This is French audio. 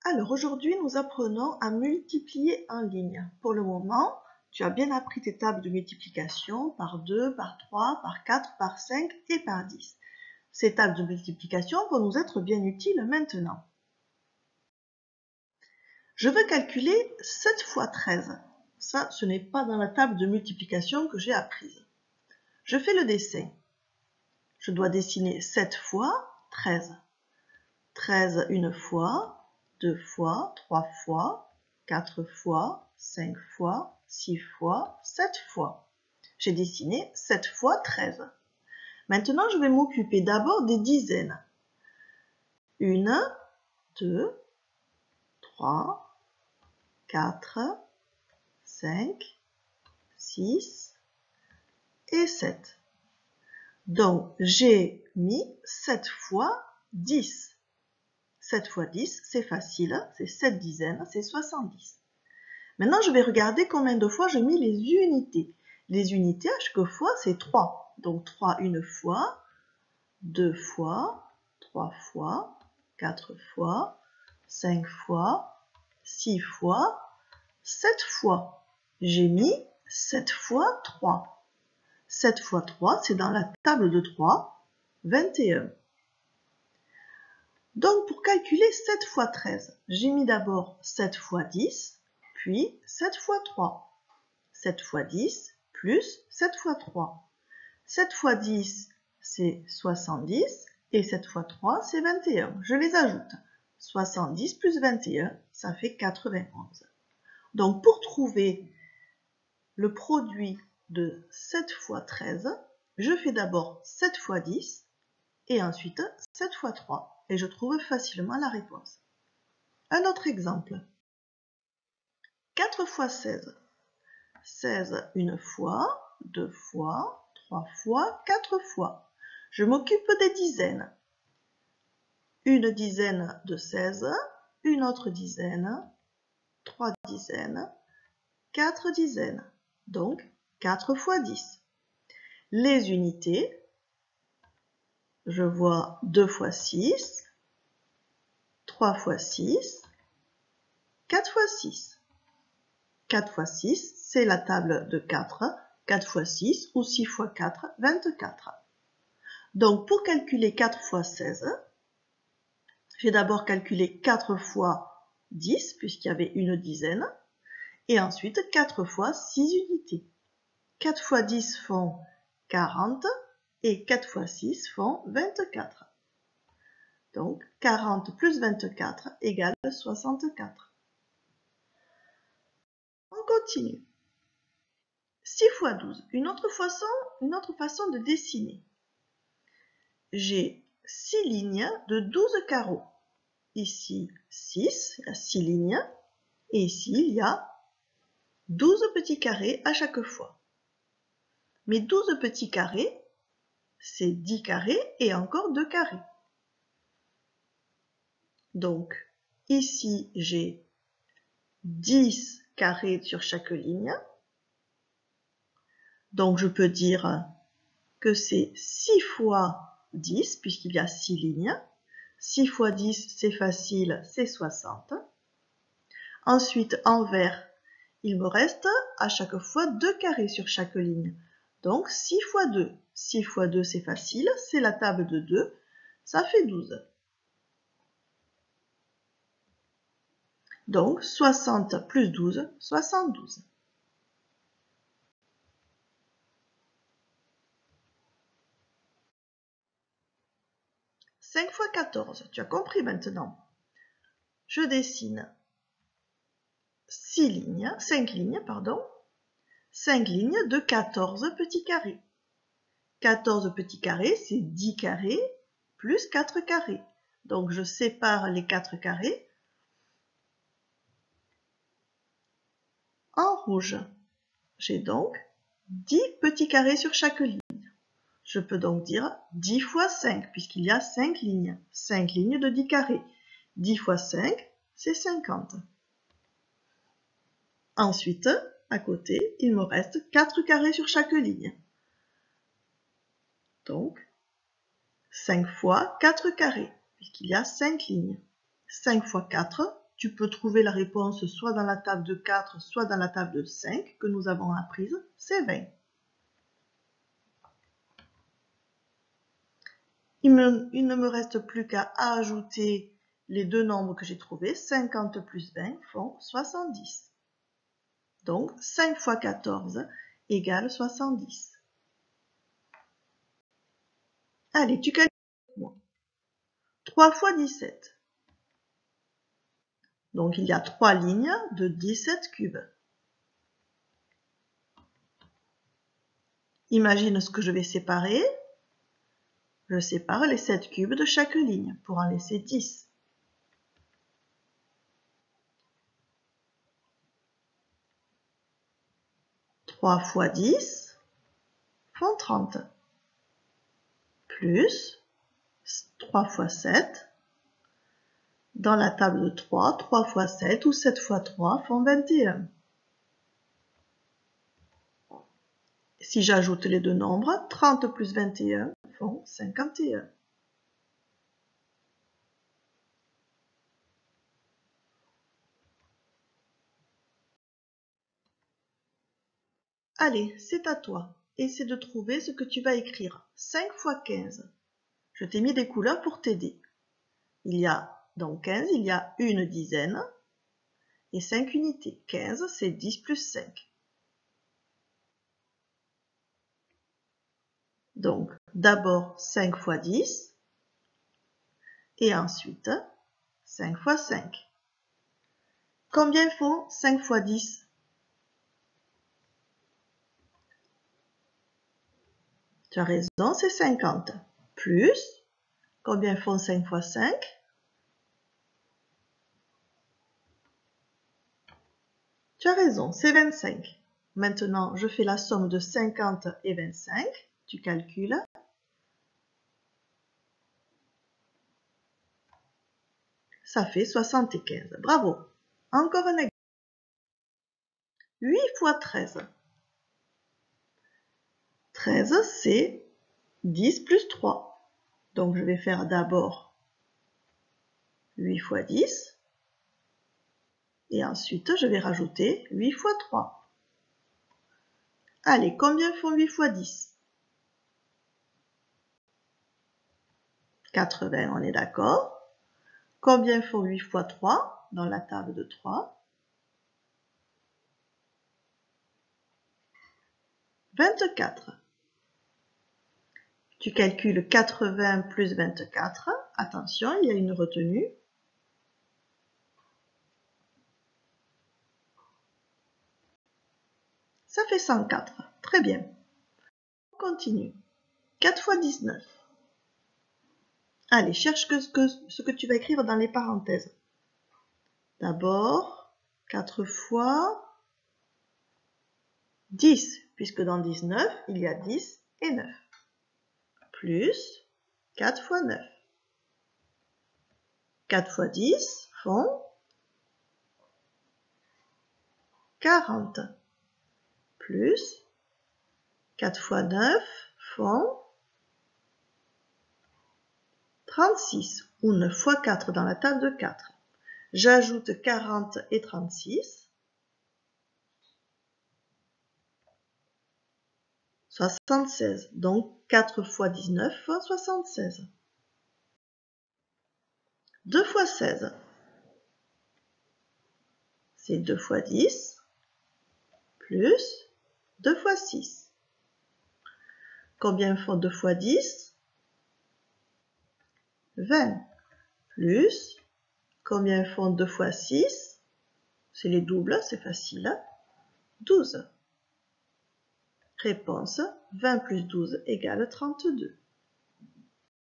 Alors aujourd'hui, nous apprenons à multiplier en ligne. Pour le moment, tu as bien appris tes tables de multiplication par 2, par 3, par 4, par 5 et par 10. Ces tables de multiplication vont nous être bien utiles maintenant. Je veux calculer 7 fois 13. Ça, ce n'est pas dans la table de multiplication que j'ai apprise. Je fais le dessin. Je dois dessiner 7 fois 13. 13 une fois, 2 fois, 3 fois, 4 fois, 5 fois, 6 fois, 7 fois. J'ai dessiné 7 fois 13. Maintenant, je vais m'occuper d'abord des dizaines. 1, 2, 3, 4, 5, 6 et 7. Donc, j'ai mis 7 fois 10. 7 fois 10, c'est facile, c'est 7 dizaines, c'est 70. Maintenant, je vais regarder combien de fois j'ai mis les unités. Les unités, à chaque fois, c'est 3. Donc 3 une fois, 2 fois, 3 fois, 4 fois, 5 fois, 6 fois, 7 fois. J'ai mis 7 fois 3. 7 fois 3, c'est dans la table de 3, 21. Donc, pour calculer 7 fois 13, j'ai mis d'abord 7 fois 10, puis 7 fois 3. 7 fois 10 plus 7 fois 3. 7 fois 10, c'est 70, et 7 fois 3, c'est 21. Je les ajoute. 70 plus 21, ça fait 91. Donc, pour trouver le produit de 7 fois 13, je fais d'abord 7 fois 10, et ensuite 7 fois 3, et je trouve facilement la réponse. Un autre exemple. 4 fois 16. 16 une fois, 2 fois, 3 fois, 4 fois. Je m'occupe des dizaines. Une dizaine de 16, une autre dizaine, 3 dizaines, 4 dizaines. Donc, 4 fois 10. Les unités, je vois 2 fois 6, 3 fois 6, 4 fois 6. 4 fois 6, c'est la table de 4. 4 fois 6 ou 6 fois 4, 24. Donc, pour calculer 4 fois 16, j'ai d'abord calculé 4 fois 10, puisqu'il y avait une dizaine, et ensuite 4 fois 6 unités. 4 fois 10 font 40, et 4 fois 6 font 24. Donc, 40 plus 24 égale 64. On continue. 6 fois 12, une autre façon de dessiner. J'ai 6 lignes de 12 carreaux. Ici, 6, il y a 6 lignes. Et ici, il y a 12 petits carrés à chaque fois. Mes 12 petits carrés, c'est 10 carrés et encore 2 carrés. Donc, ici, j'ai 10 carrés sur chaque ligne. Donc, je peux dire que c'est 6 fois 10, puisqu'il y a 6 lignes. 6 fois 10, c'est facile, c'est 60. Ensuite, en vert, il me reste à chaque fois 2 carrés sur chaque ligne. Donc, 6 fois 2. 6 fois 2, c'est facile, c'est la table de 2. Ça fait 12. Donc, 60 plus 12, 72. « 5 fois 14, tu as compris maintenant. Je dessine 5 lignes, 5 lignes de 14 petits carrés. 14 petits carrés, c'est 10 carrés plus 4 carrés. Donc, je sépare les 4 carrés en rouge. J'ai donc 10 petits carrés sur chaque ligne. Je peux donc dire 10 fois 5, puisqu'il y a 5 lignes. 5 lignes de 10 carrés. 10 fois 5, c'est 50. Ensuite, à côté, il me reste 4 carrés sur chaque ligne. Donc, 5 fois 4 carrés, puisqu'il y a 5 lignes. 5 fois 4, tu peux trouver la réponse soit dans la table de 4, soit dans la table de 5 que nous avons apprise, c'est 20. Il ne me reste plus qu'à ajouter les deux nombres que j'ai trouvés. 50 plus 20 font 70. Donc 5 fois 14 égale 70. Allez, tu calcules avec moi. 3 fois 17. Donc il y a 3 lignes de 17 cubes. Imagine ce que je vais séparer. Je sépare les 7 cubes de chaque ligne pour en laisser 10. Trois fois 10 font 30. Plus 3 fois 7. Dans la table de 3, 3 fois 7 ou 7 fois 3 font 21. Si j'ajoute les deux nombres, 30 plus 21 font 51. Allez, c'est à toi. Essaie de trouver ce que tu vas écrire. 5 fois 15. Je t'ai mis des couleurs pour t'aider. Il y a, dans 15, il y a une dizaine et 5 unités. 15, c'est 10 plus 5. Donc, d'abord 5 fois 10 et ensuite 5 fois 5. Combien font 5 fois 10? Tu as raison, c'est 50. Plus, combien font 5 fois 5? Tu as raison, c'est 25. Maintenant, je fais la somme de 50 et 25. Tu calcules. Ça fait 75. Bravo. Encore un exemple. 8 fois 13. 13, c'est 10 plus 3. Donc, je vais faire d'abord 8 fois 10. Et ensuite, je vais rajouter 8 fois 3. Allez, combien font 8 fois 10? 80, on est d'accord. Combien font 8 fois 3 dans la table de 3? 24. Tu calcules 80 plus 24. Attention, il y a une retenue. Ça fait 104. Très bien. On continue. 4 fois 19. Allez, cherche ce que tu vas écrire dans les parenthèses. D'abord, 4 fois 10, puisque dans 19, il y a 10 et 9. Plus 4 fois 9. 4 fois 10 font 40. Plus 4 fois 9 font 36, ou 9 fois 4 dans la table de 4. J'ajoute 40 et 36. 76. Donc 4 fois 19 font 76. 2 fois 16. C'est 2 fois 10 plus 2 fois 6. Combien font 2 fois 10? 20. Plus, combien font 2 fois 6? C'est les doubles, c'est facile. 12. Réponse, 20 plus 12 égale 32.